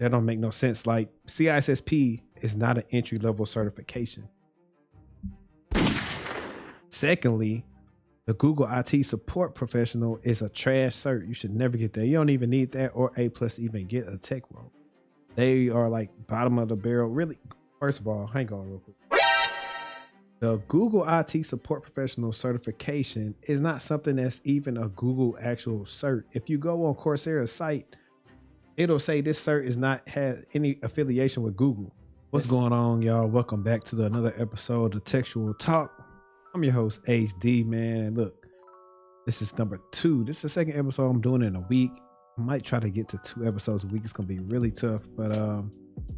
That don't make no sense. Like CISSP is not an entry level certification. Secondly, the Google IT support professional is a trash cert. You should never get that. You don't even need that or A+ to even get a tech role. They are like bottom of the barrel. Really, first of all, hang on real quick. The Google IT support professional certification is not something that's even a Google actual cert. If you go on Coursera's site, it'll say this cert is not has any affiliation with Google. What's going on, y'all? Welcome back to another episode of TechTual Talk. I'm your host, HD, man. And look, this is number 2. This is the second episode I'm doing in a week. I might try to get to 2 episodes a week. It's gonna be really tough, but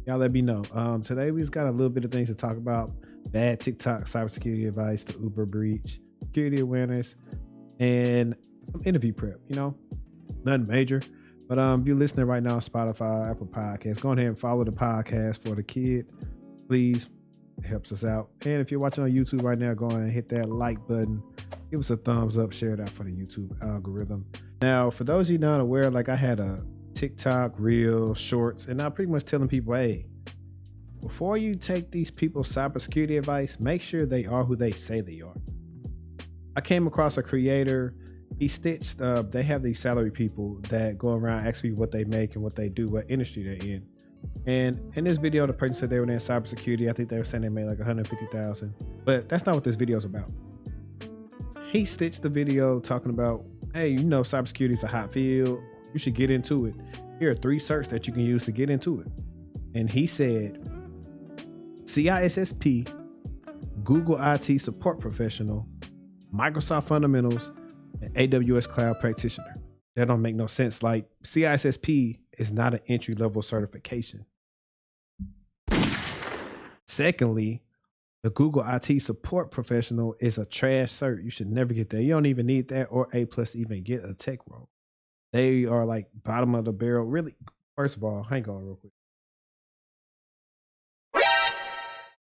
y'all let me know. Today we just got a little bit of things to talk about: bad TikTok, cybersecurity advice, the Uber breach, security awareness, and some interview prep. You know, nothing major. But if you're listening right now on Spotify, Apple Podcasts, go ahead and follow the podcast for the kid, please. It helps us out. And if you're watching on YouTube right now, go ahead and hit that like button. Give us a thumbs up, share it out for the YouTube algorithm. Now, for those of you not aware, like I had a TikTok, Reel, Shorts, and I'm pretty much telling people, hey, before you take these people's cybersecurity advice, make sure they are who they say they are. I came across a creator. He stitched up, they have these salary people that go around asking me what they make and what they do, what industry they're in. And in this video, the person said they were in cybersecurity. I think they were saying they made like 150,000, but that's not what this video is about. He stitched the video talking about, hey, you know, cybersecurity is a hot field. You should get into it. Here are 3 certs that you can use to get into it. And he said, CISSP, Google IT support professional, Microsoft fundamentals, and AWS cloud practitioner. That don't make no sense. Like CISSP is not an entry level certification. Secondly, the Google IT support professional is a trash cert. You should never get that. You don't even need that or A+ to even get a tech role. They are like bottom of the barrel. Really, first of all, hang on real quick.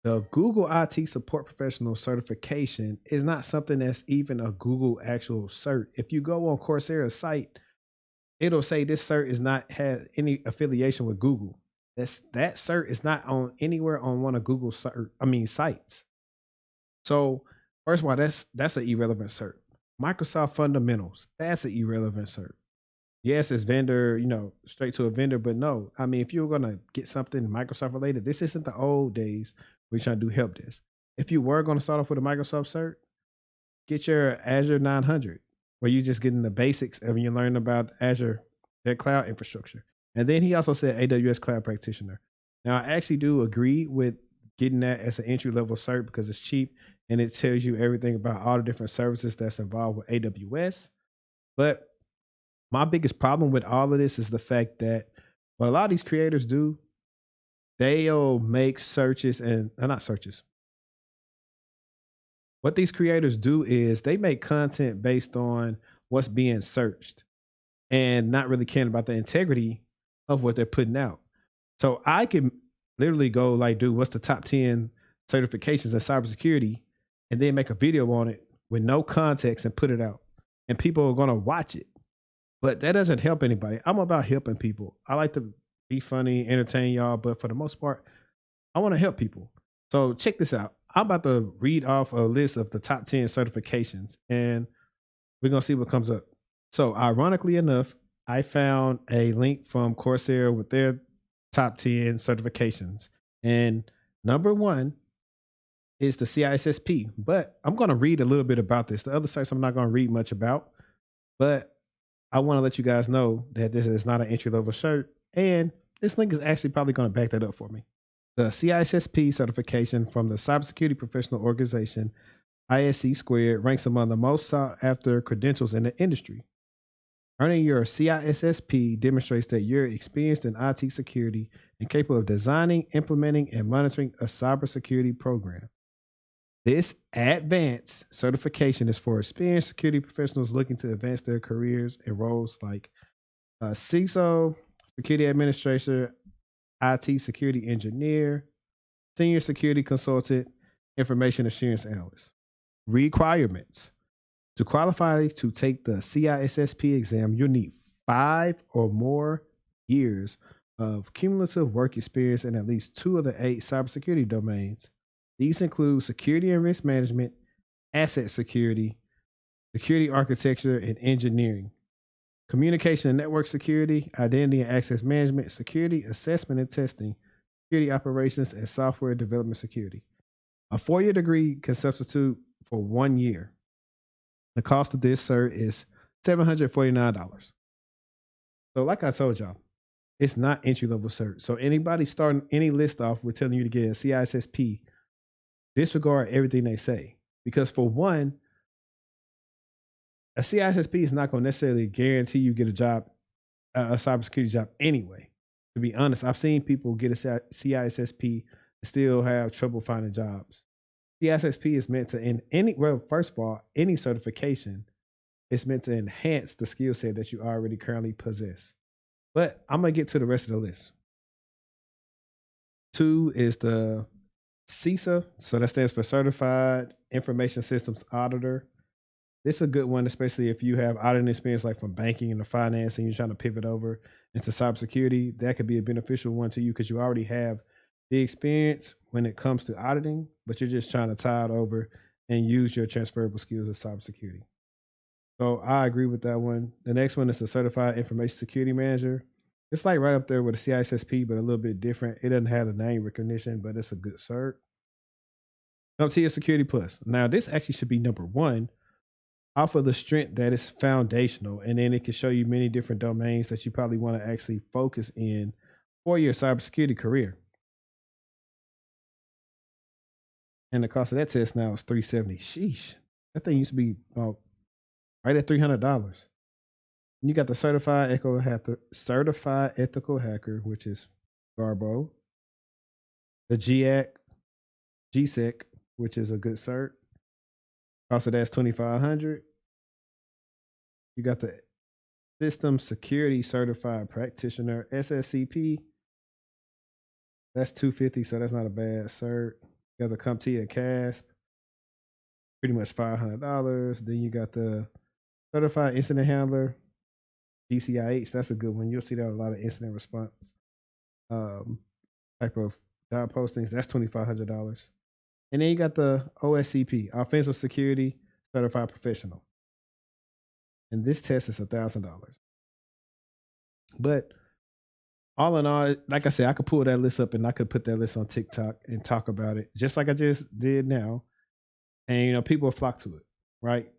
The Google IT support professional certification is not something that's even a Google actual cert. If you go on Coursera's site, it'll say this cert is not has any affiliation with Google. That cert is not on anywhere on one of Google's sites. So first of all, that's an irrelevant cert. Microsoft fundamentals, that's an irrelevant cert. Yes, it's vendor, you know, straight to a vendor, but no. I mean, if you're gonna get something Microsoft related, this isn't the old days. We're trying to do help desk. If you were going to start off with a Microsoft cert, get your Azure 900, where you're just getting the basics and you learn about Azure, their cloud infrastructure. And then he also said AWS cloud practitioner. Now, I actually do agree with getting that as an entry level cert because it's cheap and it tells you everything about all the different services that's involved with AWS. But my biggest problem with all of this is the fact that what a lot of these creators do, they'll make searches and not searches. What these creators do is they make content based on what's being searched and not really caring about the integrity of what they're putting out. So I can literally go like, dude, what's the top 10 certifications in cybersecurity, and then make a video on it with no context and put it out. And people are going to watch it. But that doesn't help anybody. I'm about helping people. I like to be funny, entertain y'all, but for the most part, I want to help people. So check this out. I'm about to read off a list of the top 10 certifications, and we're going to see what comes up. So ironically enough, I found a link from Coursera with their top 10 certifications. And number 1 is the CISSP, but I'm going to read a little bit about this. The other sites I'm not going to read much about, but I want to let you guys know that this is not an entry level cert. And this link is actually probably going to back that up for me. The CISSP certification from the Cybersecurity Professional Organization, ISC Squared, ranks among the most sought after credentials in the industry. Earning your CISSP demonstrates that you're experienced in IT security and capable of designing, implementing, and monitoring a cybersecurity program. This advanced certification is for experienced security professionals looking to advance their careers in roles like CISO, security administrator, IT security engineer, senior security consultant, information assurance analyst. Requirements. To qualify to take the CISSP exam, you'll need 5 or more years of cumulative work experience in at least 2 of the 8 cybersecurity domains. These include security and risk management, asset security, security architecture, and engineering, communication and network security, identity and access management, security assessment and testing, security operations, and software development security. A 4-year degree can substitute for 1 year. The cost of this cert is $749. So, like I told y'all, it's not entry level cert. So, anybody starting any list off with telling you to get a CISSP, disregard everything they say. Because, for one, a CISSP is not going to necessarily guarantee you get a job, a cybersecurity job anyway. To be honest, I've seen people get a CISSP and still have trouble finding jobs. CISSP is meant to, well, first of all, any certification is meant to enhance the skill set that you already currently possess. But I'm going to get to the rest of the list. 2 is the CISA. So that stands for Certified Information Systems Auditor. This is a good one, especially if you have auditing experience like from banking and the finance and you're trying to pivot over into cybersecurity. That could be a beneficial one to you because you already have the experience when it comes to auditing, but you're just trying to tie it over and use your transferable skills of cybersecurity. So I agree with that one. The next one is the Certified Information Security Manager. It's like right up there with the CISSP, but a little bit different. It doesn't have the name recognition, but it's a good cert. YOMT Security Plus. Now, this actually should be number 1 off of the strength that is foundational, and then it can show you many different domains that you probably want to actually focus in for your cybersecurity career. And the cost of that test now is $370. Sheesh. That thing used to be about right at $300. You got the certified ethical hacker, which is Garbo. The GSEC, which is a good cert. Cost of that's $2,500. You got the System Security Certified Practitioner, SSCP. That's $250, so that's not a bad cert. You got the CompTIA CASP, pretty much $500. Then you got the Certified Incident Handler, GCIH. That's a good one. You'll see that a lot of incident response type of job postings. That's $2,500. And then you got the OSCP, Offensive Security Certified Professional. And this test is $1,000. But all in all, like I said, I could pull that list up and I could put that list on TikTok and talk about it, just like I just did now. And people flock to it, right?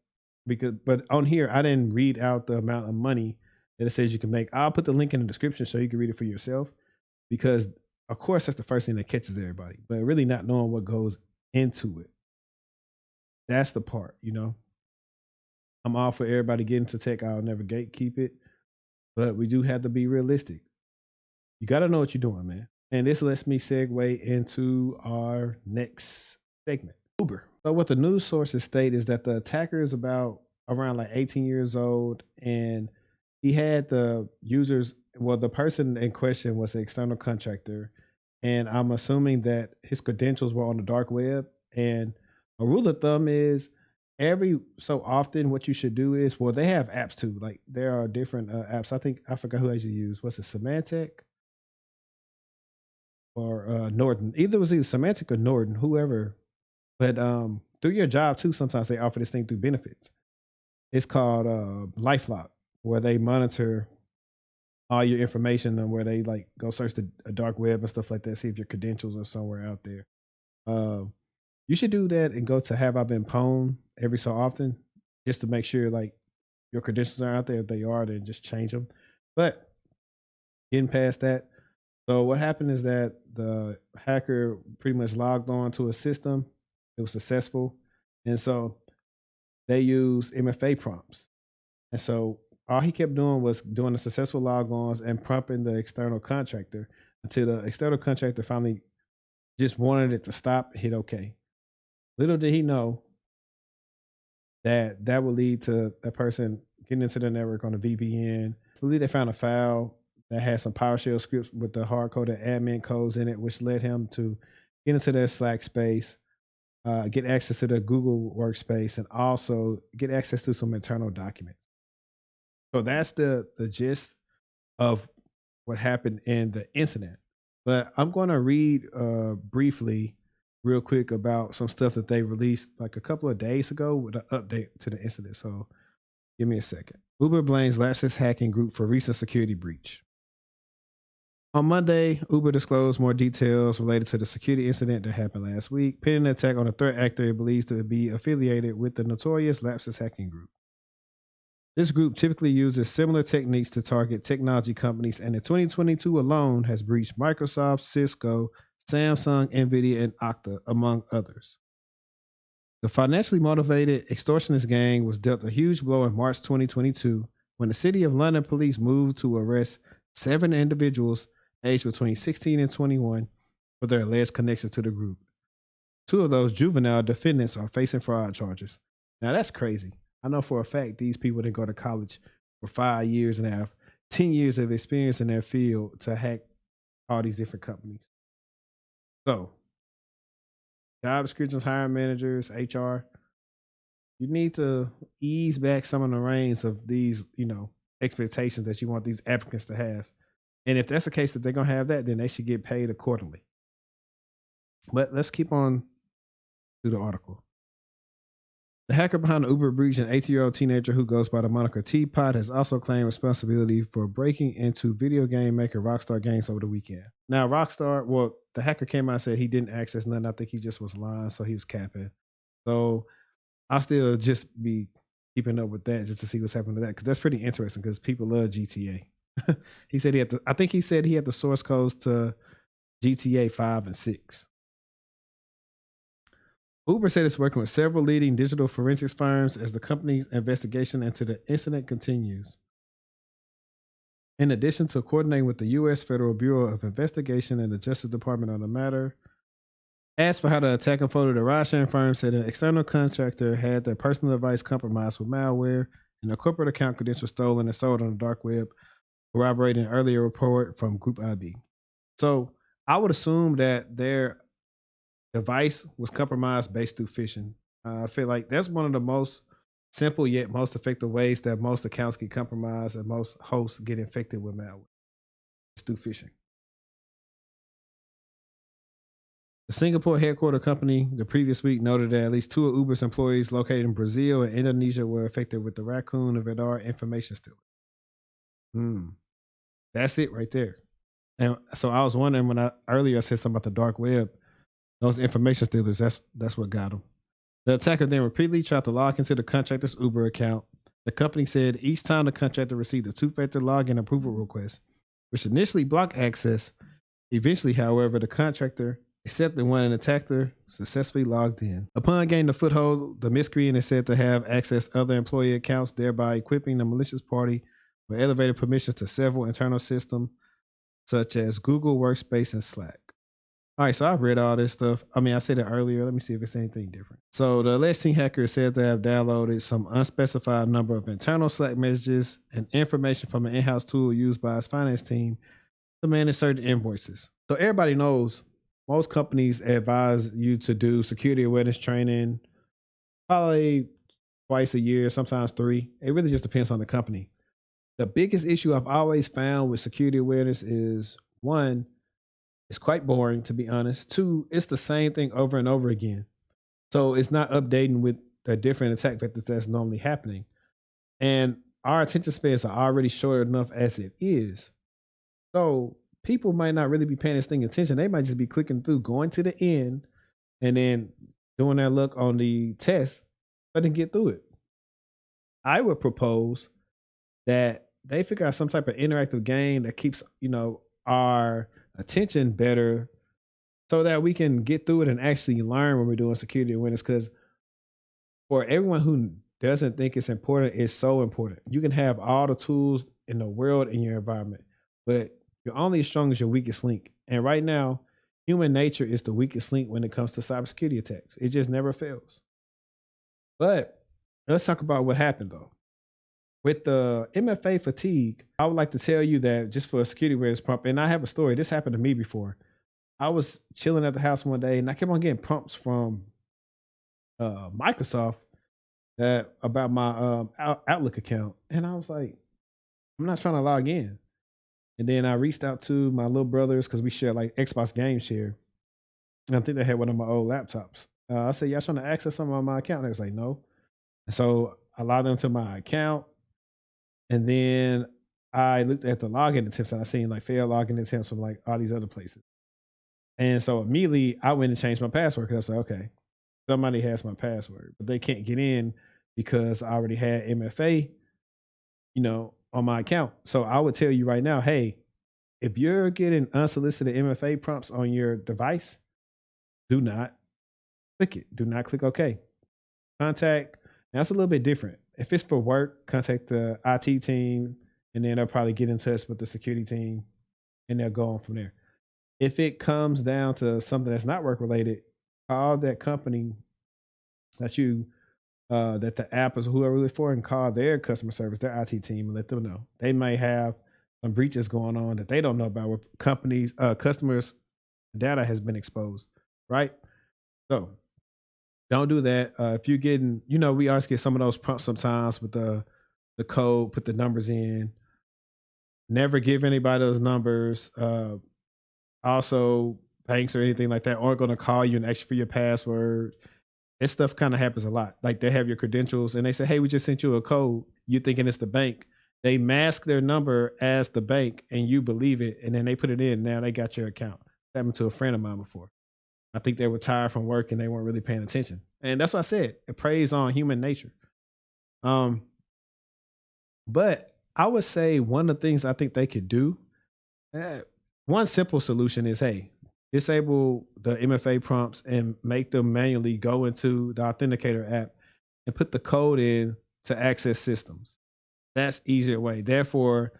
But on here, I didn't read out the amount of money that it says you can make. I'll put the link in the description so you can read it for yourself, because of course that's the first thing that catches everybody, but really not knowing what goes into it. That's the part, I'm all for everybody getting to tech. I'll never gatekeep it, but we do have to be realistic. You got to know what you're doing, man. And this lets me segue into our next segment, Uber. So what the news sources state is that the attacker is around like 18 years old, and he had the person in question was an external contractor, and I'm assuming that his credentials were on the dark web. And a rule of thumb is every so often what you should do is, well, they have apps too. Like there are different apps. I forgot who I used to use. What's it, Symantec or Norton? Either Symantec or Norton, whoever. But through your job too, sometimes they offer this thing through benefits. It's called LifeLock, where they monitor all your information and where they like go search the dark web and stuff like that, see if your credentials are somewhere out there. You should do that and go to Have I Been Pwned every so often, just to make sure like your credentials are out there. If they are, then just change them. But getting past that, so what happened is that the hacker pretty much logged on to a system. It was successful, and so they used MFA prompts. And so all he kept doing was doing the successful logons and prompting the external contractor until the external contractor finally just wanted it to stop, hit OK. Little did he know that that would lead to that person getting into the network on a VPN. I believe they found a file that had some PowerShell scripts with the hard-coded admin codes in it, which led him to get into their Slack space, get access to the Google workspace, and also get access to some internal documents. So that's the gist of what happened in the incident. But I'm going to read briefly, real quick, about some stuff that they released like a couple of days ago with an update to the incident. So give me a second. Uber blames LAPSUS hacking group for recent security breach. On Monday, Uber disclosed more details related to the security incident that happened last week, pinning the attack on a threat actor it believes to be affiliated with the notorious LAPSUS hacking group. This group typically uses similar techniques to target technology companies, and in 2022 alone has breached Microsoft, Cisco, Samsung, Nvidia, and Okta, among others. The financially motivated extortionist gang was dealt a huge blow in March 2022 when the City of London police moved to arrest 7 individuals aged between 16 and 21 for their alleged connection to the group. 2 of those juvenile defendants are facing fraud charges. Now that's crazy. I know for a fact these people didn't go to college for 5 years and have 10 years of experience in their field to hack all these different companies. So, job descriptions, hiring managers, HR, you need to ease back some of the reins of these, expectations that you want these applicants to have. And if that's the case that they're going to have that, then they should get paid accordingly. But let's keep on to the article. The hacker behind the Uber breach, an 18-year-old teenager who goes by the moniker Teapot, has also claimed responsibility for breaking into video game maker ROCDEER games over the weekend. Now, ROCDEER, the hacker came out and said he didn't access nothing. I think he just was lying, so he was capping. So I'll still just be keeping up with that just to see what's happening to that, because that's pretty interesting because people love GTA. He said he had the source codes to GTA 5 and 6. Uber said it's working with several leading digital forensics firms as the company's investigation into the incident continues. In addition to coordinating with the U.S. Federal Bureau of Investigation and the Justice Department on the matter, as for how the attack unfolded, the ride-sharing firm said an external contractor had their personal device compromised with malware and a corporate account credential stolen and sold on the dark web, corroborating an earlier report from Group IB. So I would assume that their device was compromised based through phishing. I feel like that's one of the most simple yet most effective ways that most accounts get compromised and most hosts get infected with malware. It's through phishing. The Singapore headquarter company the previous week noted that at least 2 of Uber's employees located in Brazil and Indonesia were affected with the Raccoon and Vidar information stealing. That's it right there. And so I was wondering when earlier I said something about the dark web, those information stealers, that's what got them. The attacker then repeatedly tried to log into the contractor's Uber account. The company said each time the contractor received a 2-factor login approval request, which initially blocked access, eventually, however, the contractor accepted when an attacker successfully logged in. Upon gaining a foothold, the miscreant is said to have accessed other employee accounts, thereby equipping the malicious party with elevated permissions to several internal systems, such as Google Workspace and Slack. All right, so I've read all this stuff. I said it earlier. Let me see if it's anything different. So the alleged teen hacker is said to have downloaded some unspecified number of internal Slack messages and information from an in-house tool used by his finance team to manage certain invoices. So everybody knows most companies advise you to do security awareness training probably twice a year, sometimes 3. It really just depends on the company. The biggest issue I've always found with security awareness is, 1, it's quite boring, to be honest. 2, it's the same thing over and over again. So it's not updating with the different attack vectors that's normally happening. And our attention spans are already short enough as it is. So people might not really be paying this thing attention. They might just be clicking through, going to the end, and then doing their look on the test, but then get through it. I would propose that they figure out some type of interactive game that keeps, our attention better so that we can get through it and actually learn when we're doing security awareness. Because for everyone who doesn't think it's important, it's so important. You can have all the tools in the world in your environment, but you're only as strong as your weakest link. And right now, human nature is the weakest link when it comes to cybersecurity attacks. It just never fails. But let's talk about what happened though. With the MFA fatigue, I would like to tell you that just for a security awareness prompt, and I have a story. This happened to me before. I was chilling at the house one day, and I kept on getting prompts from Microsoft about my Outlook account, and I was like, I'm not trying to log in. And then I reached out to my little brothers because we share like Xbox game share. And I think they had one of my old laptops. I said, y'all trying to access something on my account? And they was like, no. And so I logged into my account. And then I looked at the login attempts and I seen like failed login attempts from like all these other places. And so immediately I went and changed my password because I was like, okay, somebody has my password, but they can't get in because I already had MFA, on my account. So I would tell you right now, hey, if you're getting unsolicited MFA prompts on your device, do not click it. Do not click OK. Contact. That's a little bit different. If it's for work, contact the IT team, and then they'll probably get in touch with the security team, and they'll go on from there. If it comes down to something that's not work related, call that company that that the app is whoever it's for, and call their customer service, their IT team, and let them know. They may have some breaches going on that they don't know about, where customers' data has been exposed, right? So don't do that. If you're getting, we always get some of those prompts sometimes with the code, put the numbers in. Never give anybody those numbers. Also, banks or anything like that aren't going to call you and ask you for your password. This stuff kind of happens a lot. Like they have your credentials and they say, hey, we just sent you a code. You thinking it's the bank. They mask their number as the bank and you believe it. And then they put it in. Now they got your account. That happened to a friend of mine before. I think they were tired from work and they weren't really paying attention. And that's what I said. It preys on human nature. But I would say one of the things I think they could do, one simple solution is, hey, disable the MFA prompts and make them manually go into the Authenticator app and put the code in to access systems. That's easier way. Therefore,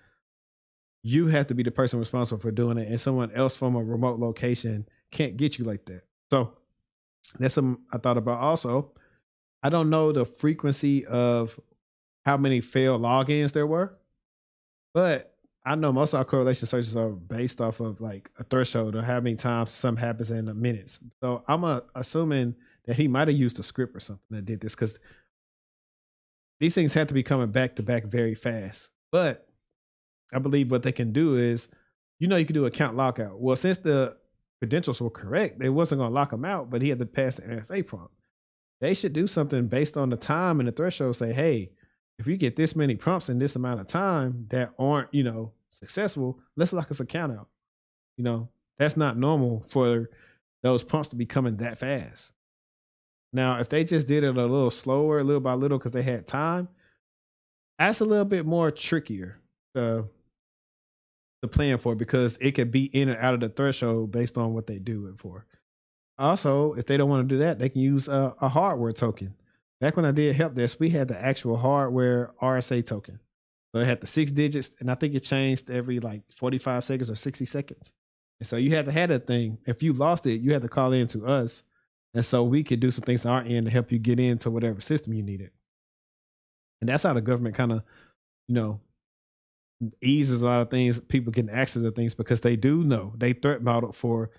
you have to be the person responsible for doing it, and someone else from a remote location can't get you like that. So that's something I thought about. Also, I don't know the frequency of how many failed logins there were, but I know most of our correlation searches are based off of like a threshold or how many times something happens in a minute. So I'm assuming that he might have used a script or something that did this, because these things have to be coming back to back very fast. But I believe what they can do is, you can do account lockout. Well, since the credentials were correct, they wasn't going to lock him out, but he had to pass the NFA prompt. They should do something based on the time and the threshold. Say, hey, if you get this many prompts in this amount of time that aren't, successful, let's lock his account out. That's not normal for those prompts to be coming that fast. Now, if they just did it a little slower, little by little, because they had time, that's a little bit more trickier to plan for, because it could be in and out of the threshold based on what they do it for. Also, if they don't want to do that, they can use a hardware token. Back when I did help desk, we had the actual hardware RSA token. So it had the 6 digits, and I think it changed every like 45 seconds or 60 seconds. And so you had to have that thing. If you lost it, you had to call in to us. And so we could do some things on our end to help you get into whatever system you needed. And that's how the government kind of, eases a lot of things. People getting access to things because they do know, they threat modeled for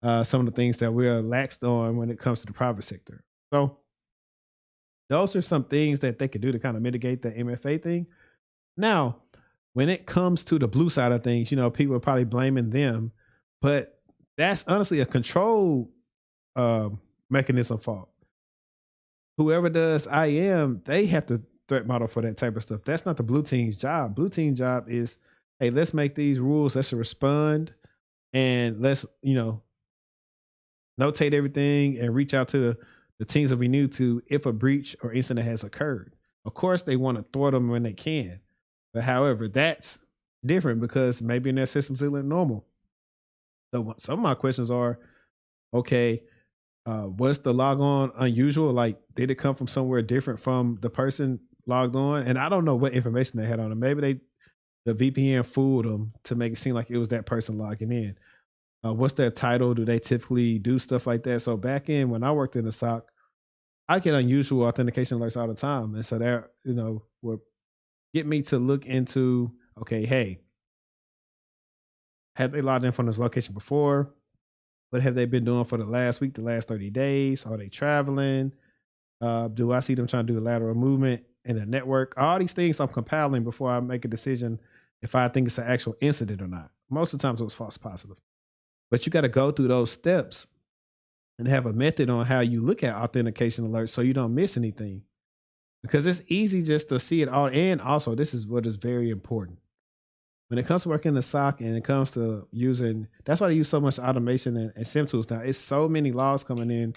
some of the things that we're laxed on when it comes to the private sector. So those are some things that they could do to kind of mitigate the MFA thing. Now, when it comes to the blue side of things, people are probably blaming them, but that's honestly a control mechanism fault. Whoever does IAM, they have to threat model for that type of stuff. That's not the blue team's job. Blue team's job is, hey, let's make these rules, let's respond, and let's, notate everything and reach out to the teams that we need to if a breach or incident has occurred. Of course, they want to thwart them when they can. But however, that's different because maybe in their systems they look normal. So some of my questions are, okay, was the log on unusual? Like, did it come from somewhere different from the person logged on? And I don't know what information they had on them. Maybe the VPN fooled them to make it seem like it was that person logging in. What's their title? Do they typically do stuff like that? So back in when I worked in the SOC, I get unusual authentication alerts all the time. And so that, would get me to look into, okay, hey, have they logged in from this location before? What have they been doing for the last week, the last 30 days? Are they traveling? Do I see them trying to do a lateral movement in the network? All these things I'm compiling before I make a decision if I think it's an actual incident or not. Most of the times it was false positive. But you got to go through those steps and have a method on how you look at authentication alerts so you don't miss anything. Because it's easy just to see it all. And also, this is what is very important. When it comes to working in the SOC and it comes to using, that's why they use so much automation and SIM tools now. It's so many laws coming in,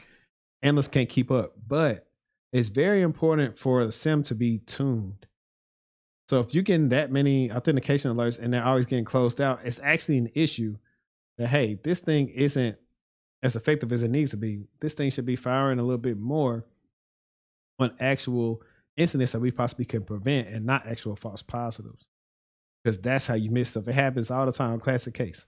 analysts can't keep up. But it's very important for the SIM to be tuned. So if you're getting that many authentication alerts and they're always getting closed out, it's actually an issue that, hey, this thing isn't as effective as it needs to be. This thing should be firing a little bit more on actual incidents that we possibly can prevent and not actual false positives. Because that's how you miss stuff. It happens all the time. Classic case.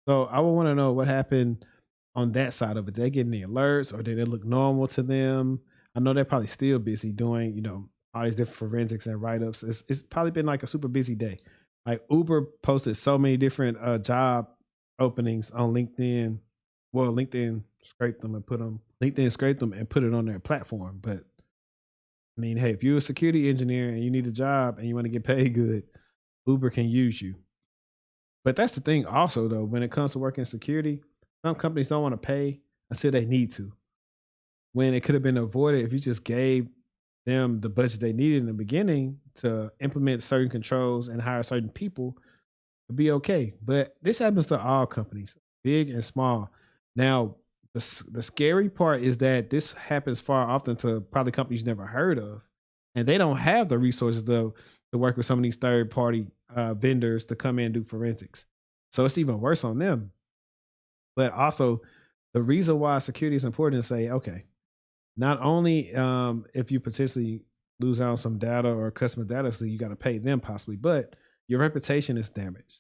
So I would want to know what happened on that side of it. Did they get any alerts or did it look normal to them? I know they're probably still busy doing, all these different forensics and write-ups. It's probably been like a super busy day. Like Uber posted so many different job openings on LinkedIn. Well, LinkedIn scraped them and put it on their platform. But I mean, hey, if you're a security engineer and you need a job and you want to get paid good, Uber can use you. But that's the thing also, though, when it comes to working in security, some companies don't want to pay until they need to. When it could have been avoided if you just gave them the budget they needed in the beginning to implement certain controls and hire certain people, it'd be okay. But this happens to all companies, big and small. Now, the scary part is that this happens far often to probably companies you never heard of, and they don't have the resources to work with some of these third party vendors to come in and do forensics. So it's even worse on them. But also, the reason why security is important is say, okay, not only if you potentially lose out on some data or customer data, so you got to pay them possibly, but your reputation is damaged.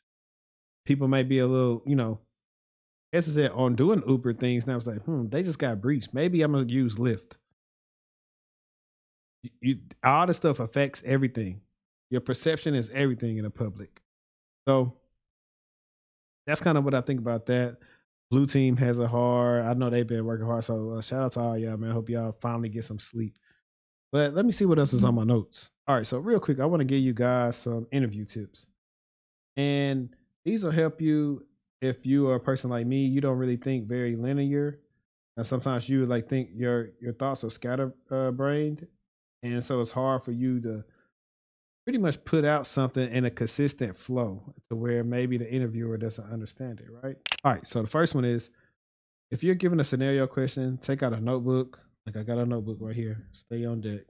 People may be a little, hesitant on doing Uber things. Now it's like, they just got breached. Maybe I'm gonna use Lyft. All this stuff affects everything. Your perception is everything in the public. So that's kind of what I think about that. Blue Team has a hard. I know they've been working hard. So shout out to all y'all, man. Hope y'all finally get some sleep. But let me see what else is on my notes. All right. So real quick, I want to give you guys some interview tips. And these will help you if you are a person like me, you don't really think very linear. And sometimes you like think your thoughts are scatterbrained. And so it's hard for you to pretty much put out something in a consistent flow to where maybe the interviewer doesn't understand it, right? All right. So the first one is if you're given a scenario question, take out a notebook. Like I got a notebook right here. Stay on deck.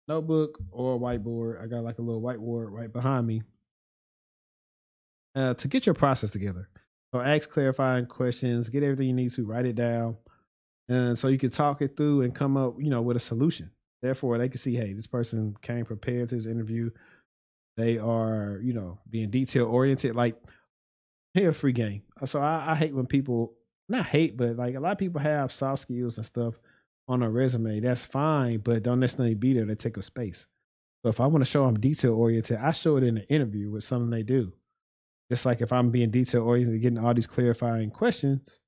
Notebook or whiteboard. I got like a little whiteboard right behind me. To get your process together. So ask clarifying questions, get everything you need to, write it down. And so you can talk it through and come up, with a solution. Therefore, they can see, hey, this person came prepared to this interview. They are, being detail oriented. Like, here, a free game. So I hate when people, not hate, but like a lot of people have soft skills and stuff on a resume. That's fine, but don't necessarily be there to take up space. So if I want to show I'm detail oriented, I show it in an interview with something they do. Just like if I'm being detail oriented, getting all these clarifying questions,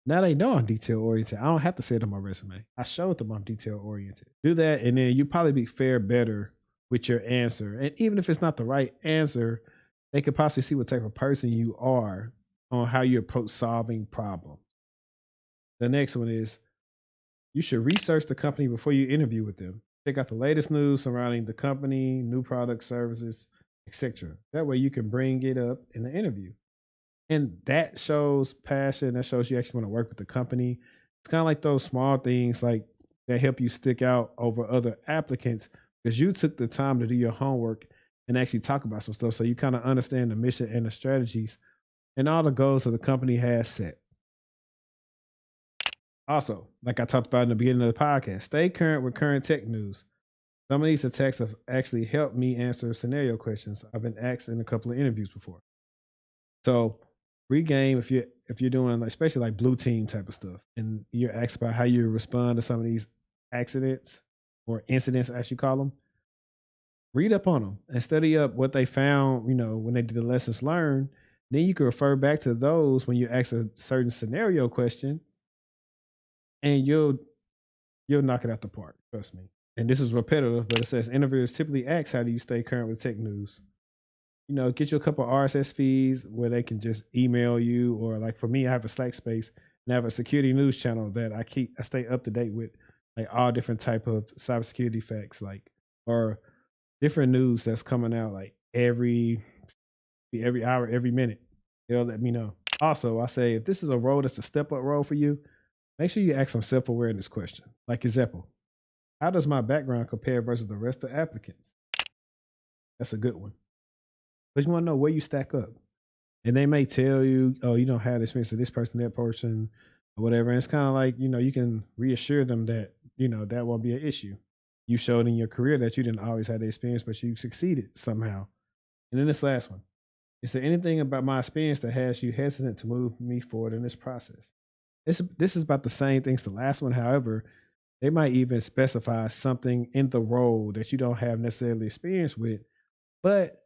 now they know I'm detail oriented. I don't have to say it on my resume. I showed them I'm detail oriented. Do that, and then you probably fare better with your answer. And even if it's not the right answer, they could possibly see what type of person you are on how you approach solving problems. The next one is you should research the company before you interview with them. Check out the latest news surrounding the company, new products, services, etc. That way you can bring it up in the interview. And that shows passion. That shows you actually want to work with the company. It's kind of like those small things like that help you stick out over other applicants because you took the time to do your homework and actually talk about some stuff. So you kind of understand the mission and the strategies and all the goals that the company has set. Also, like I talked about in the beginning of the podcast, stay current with current tech news. Some of these attacks have actually helped me answer scenario questions I've been asked in a couple of interviews before. So regame if you're doing like especially like blue team type of stuff and you're asked about how you respond to some of these accidents or incidents as you call them, read up on them and study up what they found, when they did the lessons learned. Then you can refer back to those when you ask a certain scenario question and you'll knock it out the park. Trust me. And this is repetitive, but it says interviewers typically ask, how do you stay current with tech news? get you a couple RSS feeds where they can just email you, or like for me, I have a Slack space and I have a security news channel that I stay up to date with, like all different type of cybersecurity facts, like or different news that's coming out like every hour, every minute. They'll let me know. Also, I say if this is a role that's a step up role for you, make sure you ask some self awareness question. Like example, how does my background compare versus the rest of applicants? That's a good one. But you want to know where you stack up. And they may tell you, oh, you don't have the experience of this person, that person, or whatever. And it's kind of like, you can reassure them that, that won't be an issue. You showed in your career that you didn't always have the experience, but you succeeded somehow. And then this last one. Is there anything about my experience that has you hesitant to move me forward in this process? This is about the same things the last one. However, they might even specify something in the role that you don't have necessarily experience with, but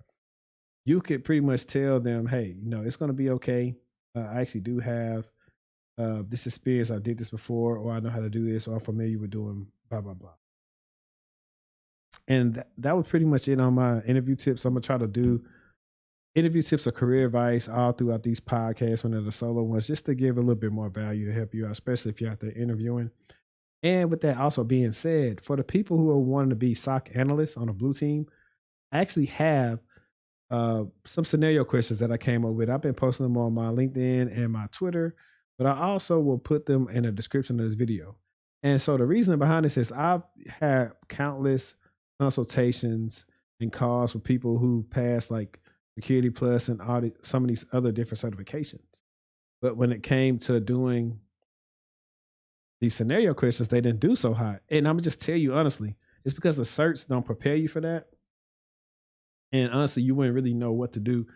you could pretty much tell them, hey, it's going to be okay. I actually do have this experience. I did this before, or I know how to do this, or I'm familiar with doing blah, blah, blah. And that was pretty much it on my interview tips. I'm going to try to do interview tips or career advice all throughout these podcasts when they're the solo ones, just to give a little bit more value to help you out, especially if you're out there interviewing. And with that also being said, for the people who are wanting to be SOC analysts on a blue team, I actually have some scenario questions that I came up with. I've been posting them on my LinkedIn and my Twitter, but I also will put them in the description of this video. And so the reason behind this is I've had countless consultations and calls with people who pass like Security Plus and audit some of these other different certifications. But when it came to doing these scenario questions, they didn't do so hot. And I'm gonna just tell you honestly, it's because the certs don't prepare you for that. And honestly, you wouldn't really know what to do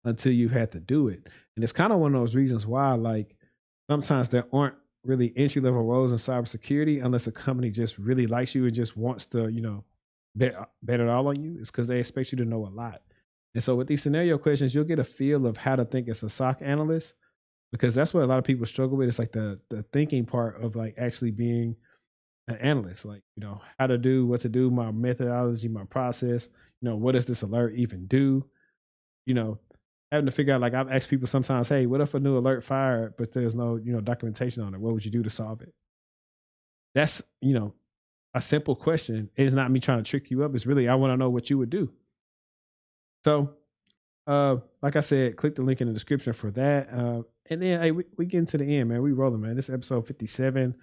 until you had to do it. And it's kind of one of those reasons why, like, sometimes there aren't really entry level roles in cybersecurity unless a company just really likes you and just wants to, bet it all on you. It's because they expect you to know a lot. And so with these scenario questions, you'll get a feel of how to think as a SOC analyst, because that's what a lot of people struggle with. It's like the thinking part of like actually being an analyst, like, how to do, what to do, my methodology, my process, what does this alert even do? You know, having to figure out, like I've asked people sometimes, hey, what if a new alert fired, but there's no, documentation on it? What would you do to solve it? That's, a simple question. It's not me trying to trick you up. It's really, I want to know what you would do. So, like I said, click the link in the description for that. And then, hey, we get into the end, man. We rolling, man. This is episode 57.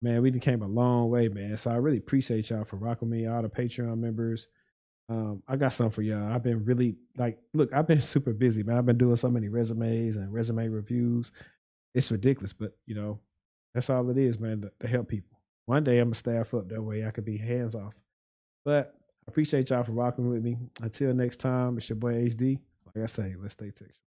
Man, we came a long way, man. So I really appreciate y'all for rocking me, all the Patreon members. I got something for y'all. I've been really look, I've been super busy, man. I've been doing so many resumes and resume reviews. It's ridiculous, but that's all it is, man, to help people. One day I'm gonna staff up that way I could be hands off. But I appreciate y'all for rocking with me. Until next time, it's your boy HD. Like I say, let's stay textual.